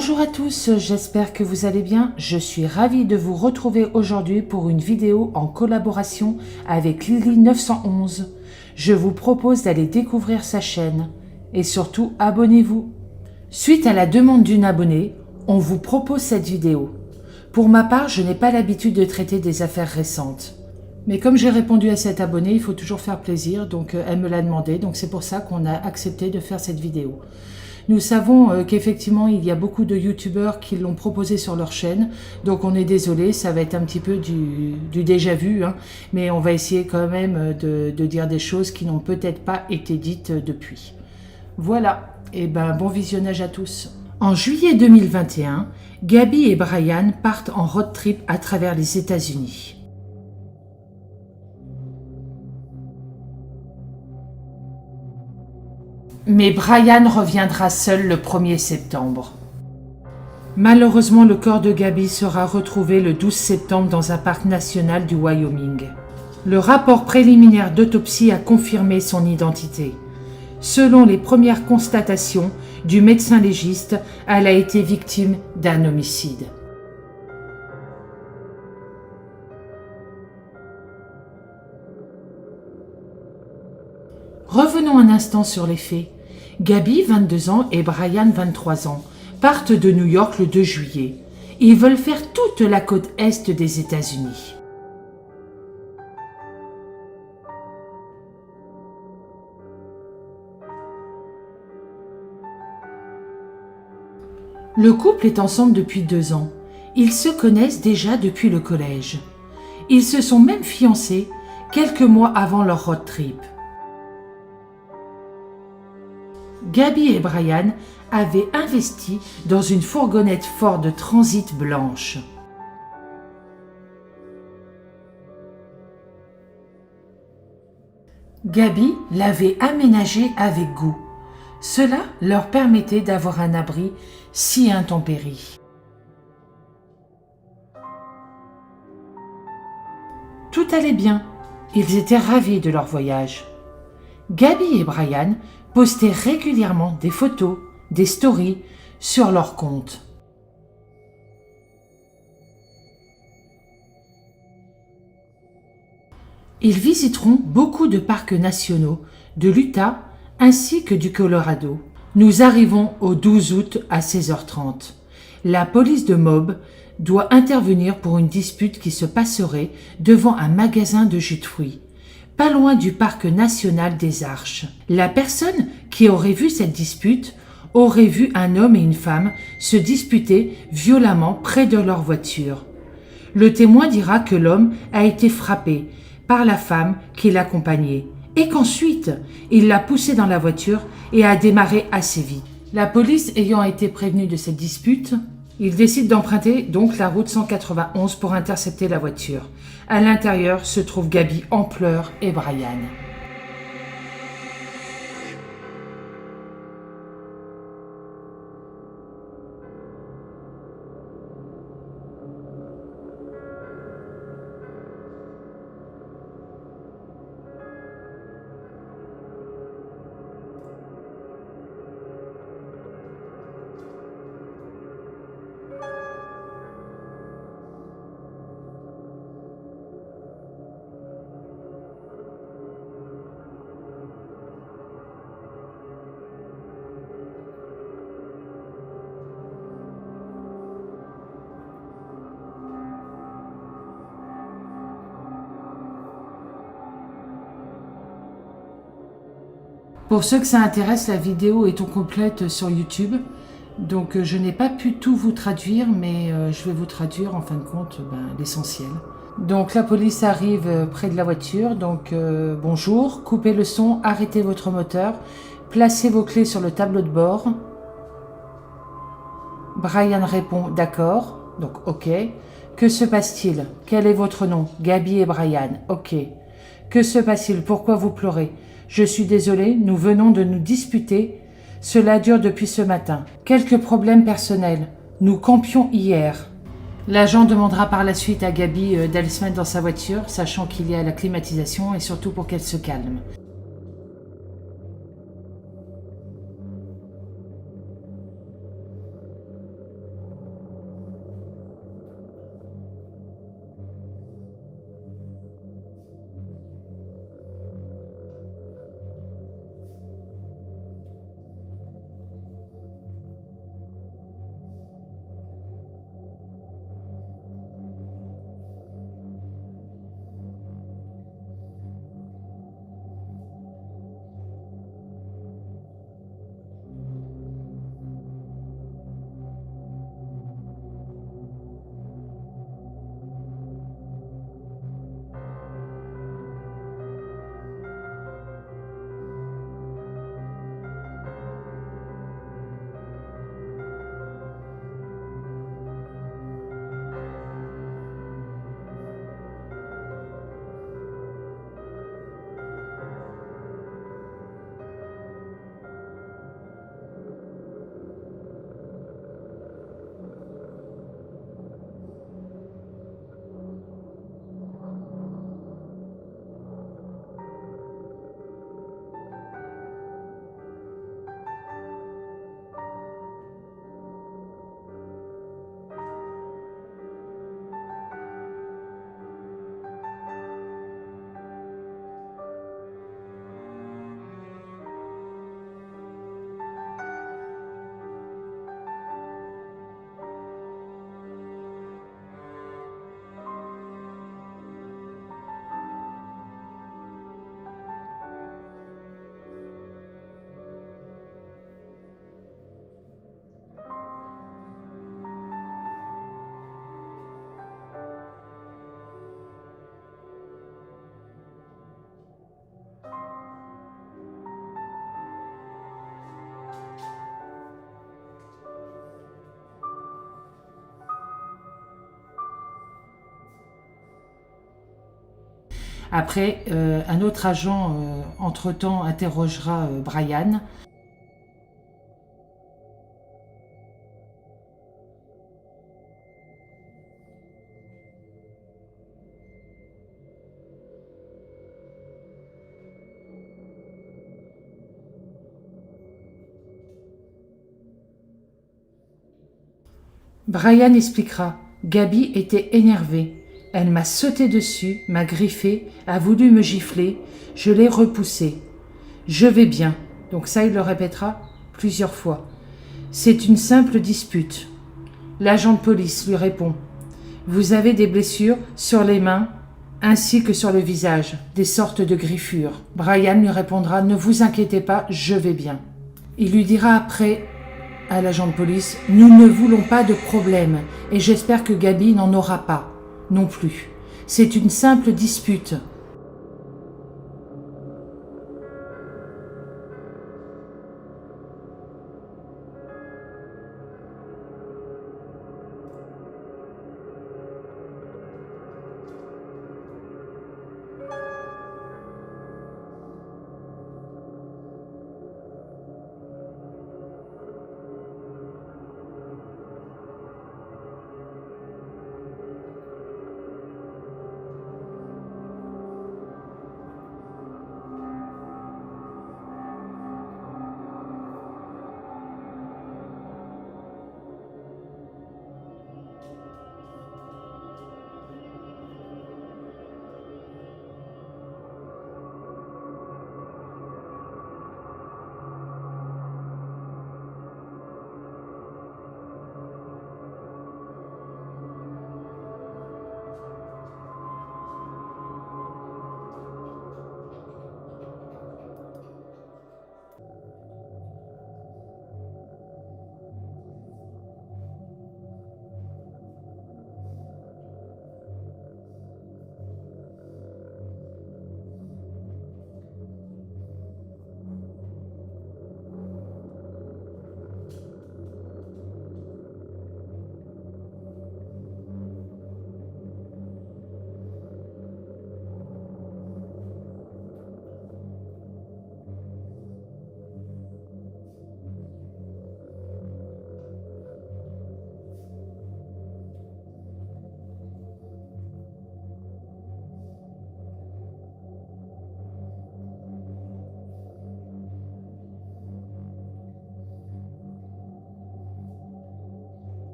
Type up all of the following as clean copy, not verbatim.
Bonjour à tous, j'espère que vous allez bien. Je suis ravie de vous retrouver aujourd'hui pour une vidéo en collaboration avec Lily911. Je vous propose d'aller découvrir sa chaîne et surtout abonnez-vous. Suite à la demande d'une abonnée, on vous propose cette vidéo. Pour ma part, je n'ai pas l'habitude de traiter des affaires récentes. Mais comme j'ai répondu à cette abonnée, il faut toujours faire plaisir, donc elle me l'a demandé, donc c'est pour ça qu'on a accepté de faire cette vidéo. Nous savons qu'effectivement, il y a beaucoup de youtubeurs qui l'ont proposé sur leur chaîne, donc on est désolé, ça va être un petit peu du déjà vu, hein, mais on va essayer quand même de dire des choses qui n'ont peut-être pas été dites depuis. Voilà, et ben bon visionnage à tous. En juillet 2021, Gaby et Brian partent en road trip à travers les États-Unis. Mais Brian reviendra seul le 1er septembre. Malheureusement, le corps de Gaby sera retrouvé le 12 septembre dans un parc national du Wyoming. Le rapport préliminaire d'autopsie a confirmé son identité. Selon les premières constatations du médecin légiste, elle a été victime d'un homicide. Revenons un instant sur les faits. Gaby, 22 ans, et Brian, 23 ans, partent de New York le 2 juillet. Ils veulent faire toute la côte est des États-Unis. Le couple est ensemble depuis 2 ans. Ils se connaissent déjà depuis le collège. Ils se sont même fiancés quelques mois avant leur road trip. Gaby et Brian avaient investi dans une fourgonnette Ford Transit blanche. Gaby l'avait aménagée avec goût. Cela leur permettait d'avoir un abri si intempérie. Tout allait bien. Ils étaient ravis de leur voyage. Gaby et Brian postaient régulièrement des photos, des stories sur leur compte. Ils visiteront beaucoup de parcs nationaux de l'Utah ainsi que du Colorado. Nous arrivons au 12 août à 16h30. La police de Mob doit intervenir pour une dispute qui se passerait devant un magasin de jus de fruits, pas loin du parc national des Arches. La personne qui aurait vu cette dispute aurait vu un homme et une femme se disputer violemment près de leur voiture. Le témoin dira que l'homme a été frappé par la femme qui l'accompagnait et qu'ensuite il l'a poussé dans la voiture et a démarré assez vite. La police ayant été prévenue de cette dispute, ils décident d'emprunter donc la route 191 pour intercepter la voiture. À l'intérieur se trouvent Gaby en pleurs et Brian. Pour ceux que ça intéresse, la vidéo est au complète sur YouTube. Donc je n'ai pas pu tout vous traduire, mais je vais vous traduire en fin de compte l'essentiel. Donc la police arrive près de la voiture. Donc bonjour, coupez le son, arrêtez votre moteur, placez vos clés sur le tableau de bord. Brian répond d'accord, donc ok. Que se passe-t-il? Quel est votre nom? Gaby et Brian, ok. Que se passe-t-il? Pourquoi vous pleurez? Je suis désolé, nous venons de nous disputer. Cela dure depuis ce matin. Quelques problèmes personnels. Nous campions hier. L'agent demandera par la suite à Gaby d'aller se mettre dans sa voiture, sachant qu'il y a la climatisation et surtout pour qu'elle se calme. Après, un autre agent, entre-temps, interrogera Brian. Brian expliquera. Gabi était énervée. Elle m'a sauté dessus, m'a griffé, a voulu me gifler. Je l'ai repoussée. Je vais bien. Donc ça, il le répétera plusieurs fois. C'est une simple dispute. L'agent de police lui répond. Vous avez des blessures sur les mains ainsi que sur le visage, des sortes de griffures. Brian lui répondra. Ne vous inquiétez pas, je vais bien. Il lui dira après à l'agent de police, nous ne voulons pas de problème et j'espère que Gabi n'en aura pas non plus. C'est une simple dispute.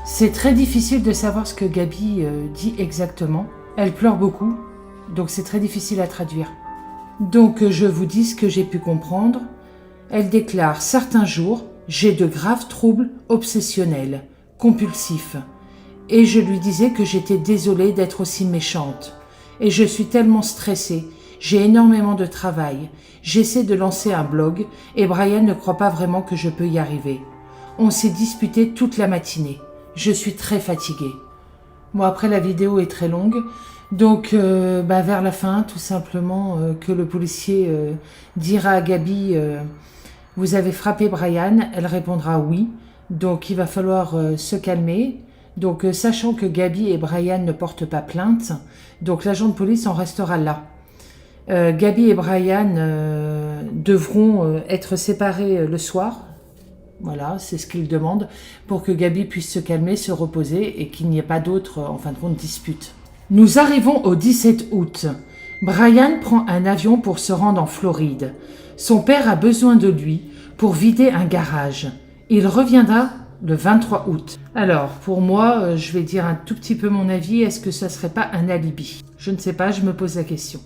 C'est très difficile de savoir ce que Gabi dit exactement. Elle pleure beaucoup, donc c'est très difficile à traduire. Donc je vous dis ce que j'ai pu comprendre. Elle déclare « Certains jours, j'ai de graves troubles obsessionnels, compulsifs. Et je lui disais que j'étais désolée d'être aussi méchante. Et je suis tellement stressée. J'ai énormément de travail. J'essaie de lancer un blog et Brian ne croit pas vraiment que je peux y arriver. On s'est disputé toute la matinée. Je suis très fatiguée. » Bon, après, la vidéo est très longue. Donc, vers la fin, tout simplement, que le policier dira à Gabi « Vous avez frappé Brian ?» Elle répondra « Oui ». Donc, il va falloir se calmer. Donc, sachant que Gabi et Brian ne portent pas plainte, donc l'agent de police en restera là. Gabi et Brian devront être séparés le soir, Voilà, c'est ce qu'il demande pour que Gabi puisse se calmer, se reposer et qu'il n'y ait pas d'autres, en fin de compte, disputes. Nous arrivons au 17 août. Brian prend un avion pour se rendre en Floride. Son père a besoin de lui pour vider un garage. Il reviendra le 23 août. Alors, pour moi, je vais dire un tout petit peu mon avis. Est-ce que ça serait pas un alibi? Je ne sais pas, je me pose la question.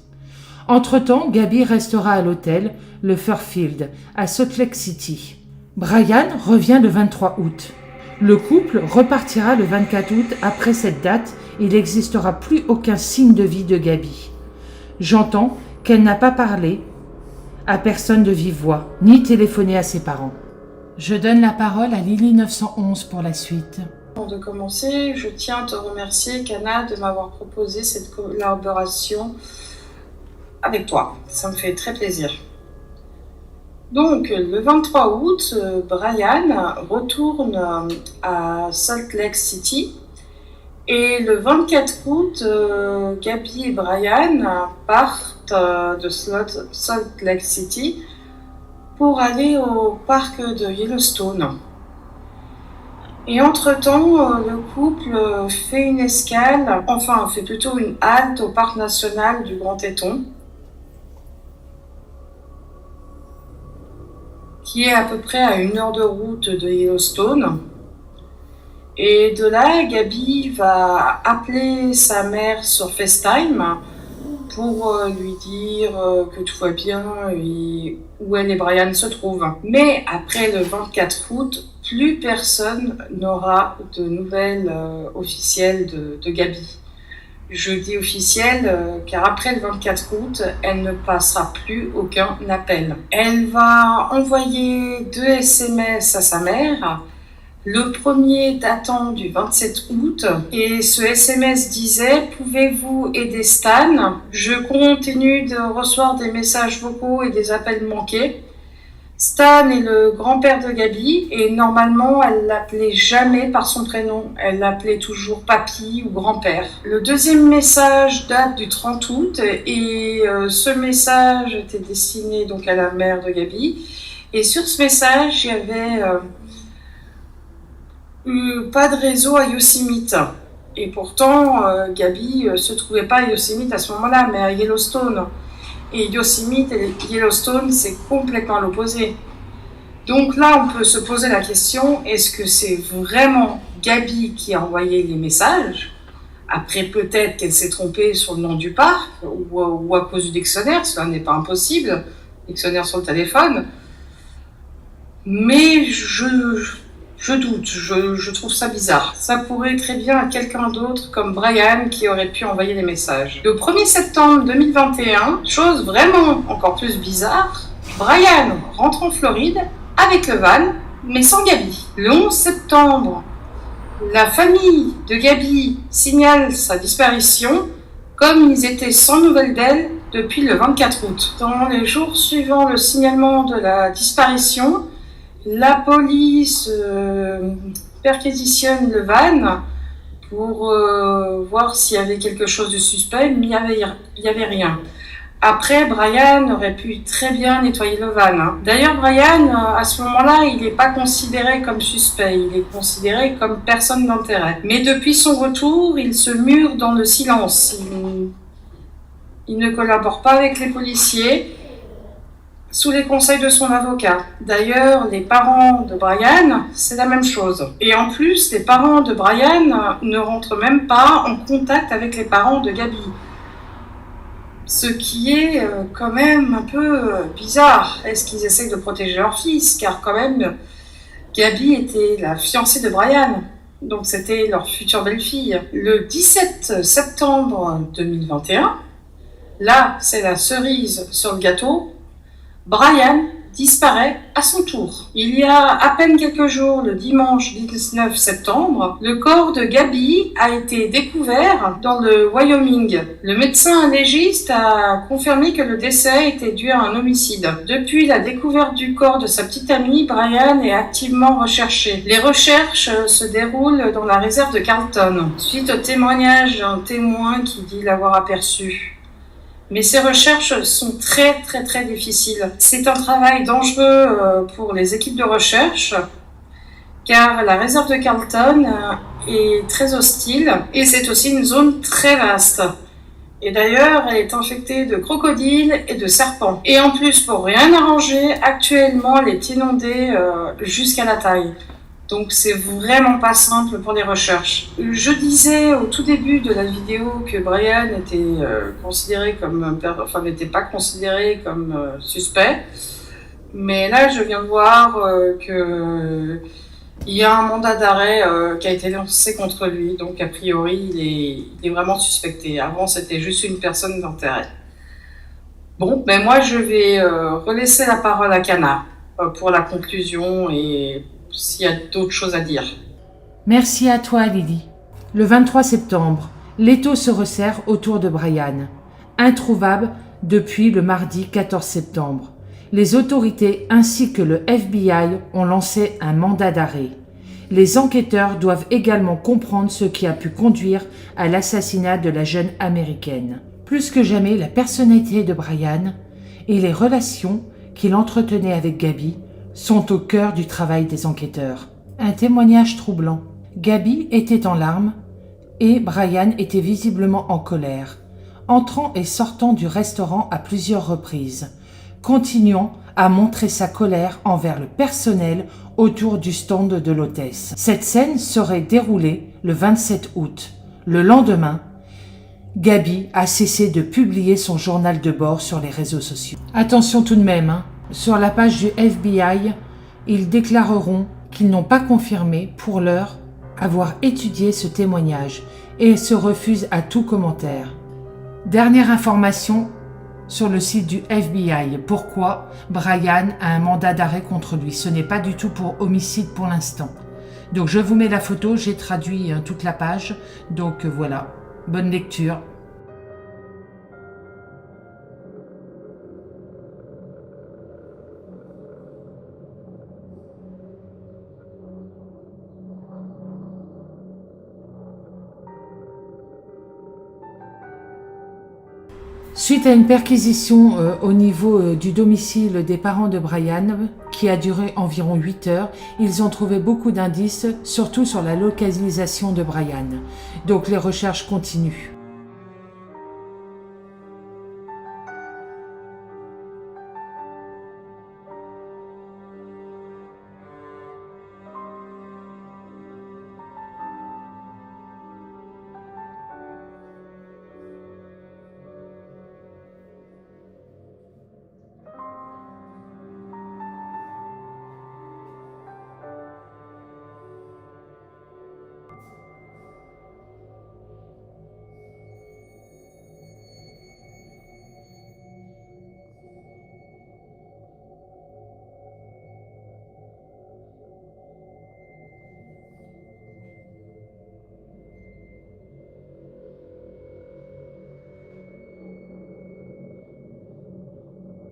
Entre-temps, Gabi restera à l'hôtel, le Fairfield, à Salt Lake City. Brian revient le 23 août. Le couple repartira le 24 août. Après cette date, il n'existera plus aucun signe de vie de Gabi. J'entends qu'elle n'a pas parlé à personne de vive voix, ni téléphoné à ses parents. Je donne la parole à Lily 911 pour la suite. Avant de commencer, je tiens à te remercier, Kana, de m'avoir proposé cette collaboration avec toi. Ça me fait très plaisir. Donc, le 23 août, Brian retourne à Salt Lake City. Et le 24 août, Gabi et Brian partent de Salt Lake City pour aller au parc de Yellowstone. Et entre-temps, le couple fait une escale, enfin fait plutôt une halte au parc national du Grand Teton, qui est à peu près à 1 heure de route de Yellowstone. Et de là, Gabi va appeler sa mère sur FaceTime pour lui dire que tout va bien et où elle et Brian se trouvent. Mais après le 24 août, plus personne n'aura de nouvelles officielles de Gabi. Je dis officielle car après le 24 août, elle ne passera plus aucun appel. Elle va envoyer 2 SMS à sa mère. Le premier datant du 27 août, et ce SMS disait « Pouvez-vous aider Stan? Je continue de recevoir des messages vocaux et des appels manqués. » Stan est le grand-père de Gabi, et normalement, elle l'appelait jamais par son prénom. Elle l'appelait toujours papy ou grand-père. Le deuxième message date du 30 août, et ce message était destiné donc à la mère de Gabi. Et sur ce message, il y avait... pas de réseau à Yosemite. Et pourtant, Gabi se trouvait pas à Yosemite à ce moment-là, mais à Yellowstone. Et Yosemite et Yellowstone, c'est complètement l'opposé. Donc là, on peut se poser la question, est-ce que c'est vraiment Gabi qui a envoyé les messages? Après, peut-être qu'elle s'est trompée sur le nom du parc, ou à cause du dictionnaire, cela n'est pas impossible, dictionnaire sur le téléphone. Mais je doute, je trouve ça bizarre. Ça pourrait très bien être quelqu'un d'autre comme Brian qui aurait pu envoyer les messages. Le 1er septembre 2021, chose vraiment encore plus bizarre, Brian rentre en Floride avec le van, mais sans Gabi. Le 11 septembre, la famille de Gabi signale sa disparition, comme ils étaient sans nouvelles d'elle depuis le 24 août. Dans les jours suivant le signalement de la disparition, la police perquisitionne le van pour voir s'il y avait quelque chose de suspect, mais il y avait rien. Après, Brian aurait pu très bien nettoyer le van. D'ailleurs, Brian, à ce moment-là, il n'est pas considéré comme suspect, il est considéré comme personne d'intérêt. Mais depuis son retour, il se mure dans le silence. Il ne collabore pas avec les policiers, sous les conseils de son avocat. D'ailleurs, les parents de Brian, c'est la même chose. Et en plus, les parents de Brian ne rentrent même pas en contact avec les parents de Gabi. Ce qui est quand même un peu bizarre. Est-ce qu'ils essayent de protéger leur fils? Car quand même, Gabi était la fiancée de Brian. Donc c'était leur future belle-fille. Le 17 septembre 2021, là, c'est la cerise sur le gâteau, Brian disparaît à son tour. Il y a à peine quelques jours, le dimanche 19 septembre, le corps de Gabi a été découvert dans le Wyoming. Le médecin légiste a confirmé que le décès était dû à un homicide. Depuis la découverte du corps de sa petite amie, Brian est activement recherché. Les recherches se déroulent dans la réserve de Carlton, suite au témoignage d'un témoin qui dit l'avoir aperçu. Mais ces recherches sont très très très difficiles. C'est un travail dangereux pour les équipes de recherche, car la réserve de Carlton est très hostile et c'est aussi une zone très vaste. Et d'ailleurs, elle est infectée de crocodiles et de serpents. Et en plus, pour rien arranger, actuellement, elle est inondée jusqu'à la taille. Donc c'est vraiment pas simple pour les recherches. Je disais au tout début de la vidéo que Brian était considéré comme, enfin n'était pas considéré comme suspect, mais là je viens de voir que il y a un mandat d'arrêt qui a été lancé contre lui, donc a priori il est vraiment suspecté. Avant c'était juste une personne d'intérêt. Bon, ben moi je vais relaisser la parole à Cana pour la conclusion et s'il y a d'autres choses à dire. Merci à toi, Lily. Le 23 septembre, l'étau se resserre autour de Brian, introuvable depuis le mardi 14 septembre. Les autorités ainsi que le FBI ont lancé un mandat d'arrêt. Les enquêteurs doivent également comprendre ce qui a pu conduire à l'assassinat de la jeune américaine. Plus que jamais, la personnalité de Brian et les relations qu'il entretenait avec Gabi sont au cœur du travail des enquêteurs. Un témoignage troublant. Gabi était en larmes et Brian était visiblement en colère, entrant et sortant du restaurant à plusieurs reprises, continuant à montrer sa colère envers le personnel autour du stand de l'hôtesse. Cette scène serait déroulée le 27 août. Le lendemain, Gabi a cessé de publier son journal de bord sur les réseaux sociaux. Attention tout de même, sur la page du FBI, ils déclareront qu'ils n'ont pas confirmé, pour l'heure, avoir étudié ce témoignage et se refusent à tout commentaire. Dernière information sur le site du FBI. Pourquoi Brian a un mandat d'arrêt contre lui? Ce n'est pas du tout pour homicide pour l'instant. Donc je vous mets la photo, j'ai traduit toute la page. Donc voilà, bonne lecture. Suite à une perquisition au niveau du domicile des parents de Brian, qui a duré environ 8 heures, ils ont trouvé beaucoup d'indices, surtout sur la localisation de Brian. Donc les recherches continuent.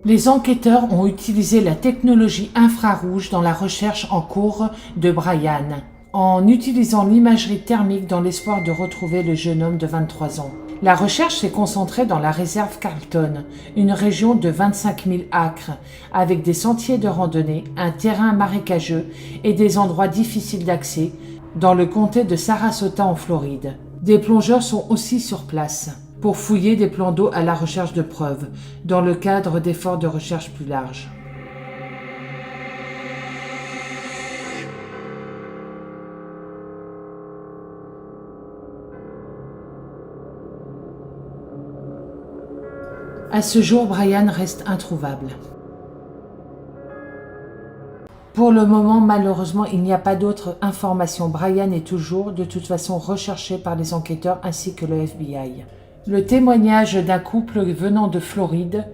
Les enquêteurs ont utilisé la technologie infrarouge dans la recherche en cours de Brian, en utilisant l'imagerie thermique dans l'espoir de retrouver le jeune homme de 23 ans. La recherche s'est concentrée dans la réserve Carlton, une région de 25 000 acres, avec des sentiers de randonnée, un terrain marécageux et des endroits difficiles d'accès, dans le comté de Sarasota en Floride. Des plongeurs sont aussi sur place pour fouiller des plans d'eau à la recherche de preuves, dans le cadre d'efforts de recherche plus larges. À ce jour, Brian reste introuvable. Pour le moment, malheureusement, il n'y a pas d'autres informations. Brian est toujours, de toute façon, recherché par les enquêteurs ainsi que le FBI. Le témoignage d'un couple venant de Floride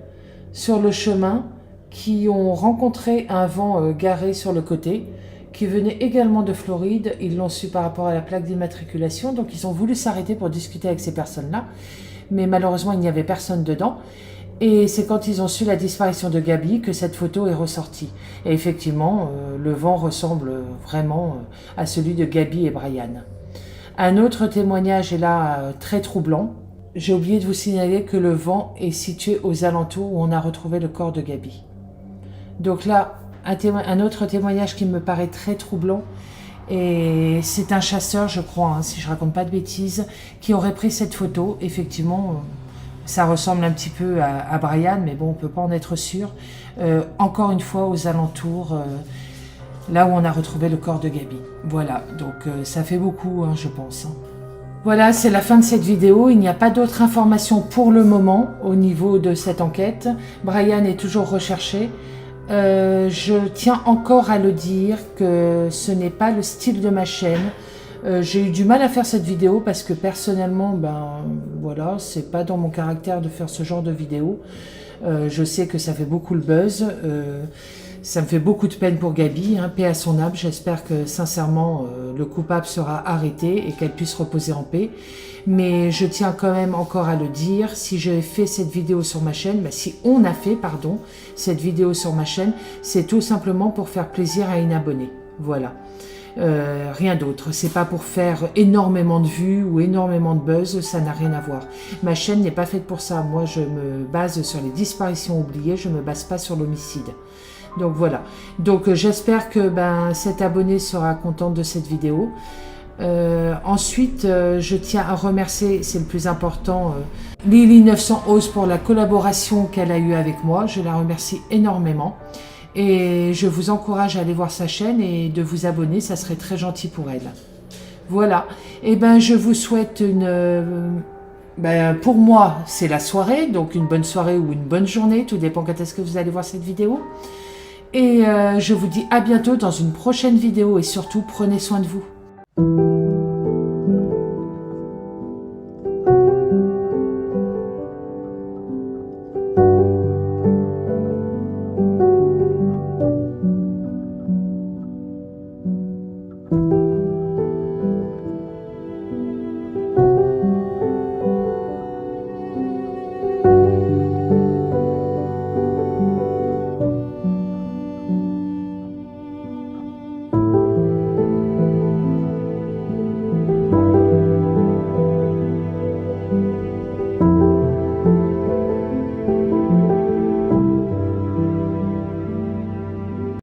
sur le chemin qui ont rencontré un van garé sur le côté, qui venait également de Floride. Ils l'ont su par rapport à la plaque d'immatriculation, donc ils ont voulu s'arrêter pour discuter avec ces personnes-là, mais malheureusement il n'y avait personne dedans. Et c'est quand ils ont su la disparition de Gabi que cette photo est ressortie. Et effectivement, le vent ressemble vraiment à celui de Gabi et Brian. Un autre témoignage est là très troublant. j'ai oublié de vous signaler que le vent est situé aux alentours où on a retrouvé le corps de Gaby. Donc là, un autre témoignage qui me paraît très troublant, et c'est un chasseur, je crois, hein, si je raconte pas de bêtises, qui aurait pris cette photo. Effectivement, ça ressemble un petit peu à Brian, mais bon, on peut pas en être sûr. Encore une fois, aux alentours, là où on a retrouvé le corps de Gaby. Voilà, donc ça fait beaucoup, hein, je pense. Voilà, c'est la fin de cette vidéo. Il n'y a pas d'autres informations pour le moment au niveau de cette enquête. Brian est toujours recherché. Je tiens encore à le dire que ce n'est pas le style de ma chaîne. J'ai eu du mal à faire cette vidéo parce que personnellement, voilà, c'est pas dans mon caractère de faire ce genre de vidéo. Je sais que ça fait beaucoup le buzz. Ça me fait beaucoup de peine pour Gaby, hein, paix à son âme. J'espère que sincèrement le coupable sera arrêté et qu'elle puisse reposer en paix. Mais je tiens quand même encore à le dire, si j'ai fait cette vidéo sur ma chaîne, si on a fait, pardon, cette vidéo sur ma chaîne, c'est tout simplement pour faire plaisir à une abonnée. Voilà. Rien d'autre. C'est pas pour faire énormément de vues ou énormément de buzz, ça n'a rien à voir. Ma chaîne n'est pas faite pour ça. Moi, je me base sur les disparitions oubliées, je me base pas sur l'homicide. Donc voilà. Donc j'espère que cet abonné sera content de cette vidéo. Ensuite, je tiens à remercier, c'est le plus important, Lily911 pour la collaboration qu'elle a eue avec moi. Je la remercie énormément. Et je vous encourage à aller voir sa chaîne et de vous abonner, ça serait très gentil pour elle. Voilà. Et je vous souhaite pour moi, c'est la soirée, donc une bonne soirée ou une bonne journée, tout dépend quand est-ce que vous allez voir cette vidéo. Et je vous dis à bientôt dans une prochaine vidéo et surtout, prenez soin de vous.